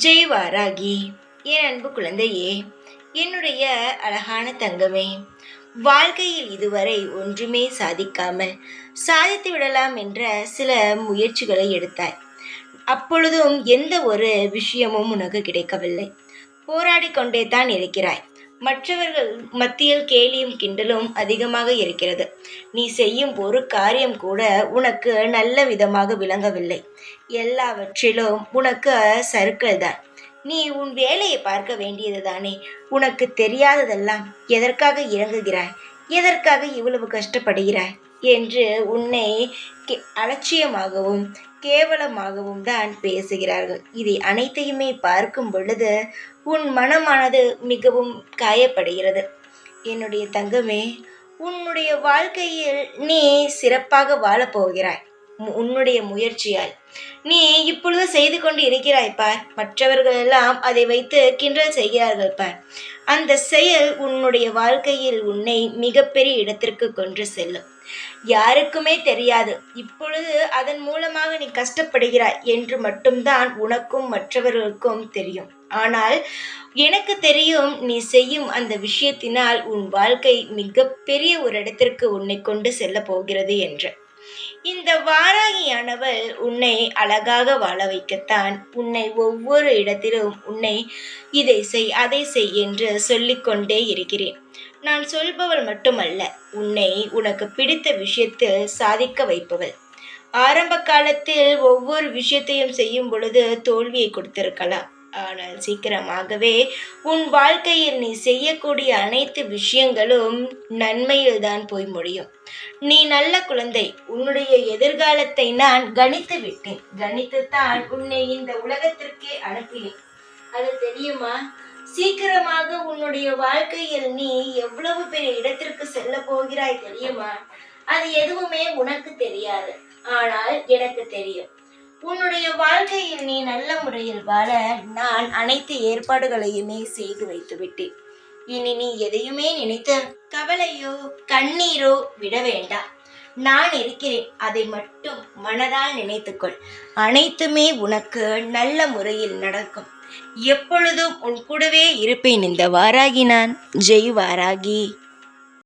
ஜெய் வாராகி. என் அன்பு குழந்தையே, என்னுடைய அழகான தங்கமே, வாழ்க்கையில் இதுவரை ஒன்றுமே சாதிக்காமல் சாதித்து விடலாம் என்ற சில முயற்சிகளை எடுத்தாய். அப்பொழுதும் எந்த ஒரு விஷயமும் உனக்கு கிடைக்கவில்லை. போராடி கொண்டே தான் இருக்கிறாய். மற்றவர்கள் மத்தியில் கேலியும் கிண்டலும் அதிகமாக இருக்கிறது. நீ செய்யும் ஒரு காரியம் கூட உனக்கு நல்ல விதமாக விளங்கவில்லை. எல்லாவற்றிலும் உனக்கு சறுக்கல் தான். நீ உன் வேலையை பார்க்க வேண்டியது தானே. உனக்கு தெரியாததெல்லாம் எதற்காக இறங்குகிறாய், எதற்காக இவ்வளவு கஷ்டப்படுகிறாய் என்று உன்னை அலட்சியமாகவும் கேவலமாகவும் தான் பேசுகிறார்கள். இதை அனைத்தையுமே பார்க்கும் பொழுது உன் மனமானது மிகவும் காயப்படுகிறது. என்னுடைய தங்கமே, உன்னுடைய வாழ்க்கையில் நீ சிறப்பாக வாழப்போகிறாய். உன்னுடைய முயற்சியால் நீ இப்பொழுது செய்து கொண்டு இருக்கிறாய் பார். மற்றவர்கள் எல்லாம் அதை வைத்து கிண்டல் செய்கிறார்கள் பார். அந்த செயல் உன்னுடைய வாழ்க்கையில் உன்னை மிகப்பெரிய இடத்திற்கு கொண்டு செல்லும். யாருக்குமே தெரியாது. இப்பொழுது அதன் மூலமாக நீ கஷ்டப்படுகிறாய் என்று மட்டும்தான் உனக்கும் மற்றவர்களுக்கும் தெரியும். ஆனால் எனக்கு தெரியும், நீ செய்யும் அந்த விஷயத்தினால் உன் வாழ்க்கை மிகப்பெரிய ஒரு இடத்திற்கு உன்னை கொண்டு செல்ல போகிறது என்று. இந்த வாராகியானவள் உன்னை அழகாக வாழ வைக்கத்தான் உன்னை ஒவ்வொரு இடத்திலும் உன்னை இதை செய் அதை செய் என்று சொல்லிக்கொண்டே இருக்கிறேன். நான் சொல்பவள் மட்டுமல்ல, உன்னை உனக்கு பிடித்த விஷயத்தில் சாதிக்க வைப்பவள். ஆரம்ப காலத்தில் ஒவ்வொரு விஷயத்தையும் செய்யும் பொழுது தோல்வியை கொடுத்திருக்கலாம். ஆனால் சீக்கிரமாகவே உன் வாழ்க்கையில் நீ செய்யக்கூடிய அனைத்து விஷயங்களும் நன்மையில் தான் போய் முடியும். நீ நல்ல குழந்தை. உன்னுடைய எதிர்காலத்தை நான் கணித்து விட்டேன். கணித்துத்தான் உன்னை இந்த உலகத்திற்கே அனுப்பினேன். அது தெரியுமா? சீக்கிரமாக உன்னுடைய வாழ்க்கையில் நீ எவ்வளவு பெரிய இடத்திற்கு செல்ல போகிறாய் தெரியுமா? அது எதுவுமே உனக்கு தெரியாது. ஆனால் எனக்கு தெரியும். உன்னுடைய வாழ்க்கையில் நீ நல்ல முறையில் வாழ நான் அனைத்து ஏற்பாடுகளையுமே செய்து வைத்து விட்டேன். இனி நீ எதையுமே நினைத்து கவலையோ கண்ணீரோ விட வேண்டாம். நான் இருக்கிறேன். அதை மட்டும் மனதால் நினைத்துக்கொள். அனைத்துமே உனக்கு நல்ல முறையில் நடக்கும். எப்பொழுதும் உன் கூடவே இருப்பேன். இந்த வாராகி நான். ஜெய் வாராகி.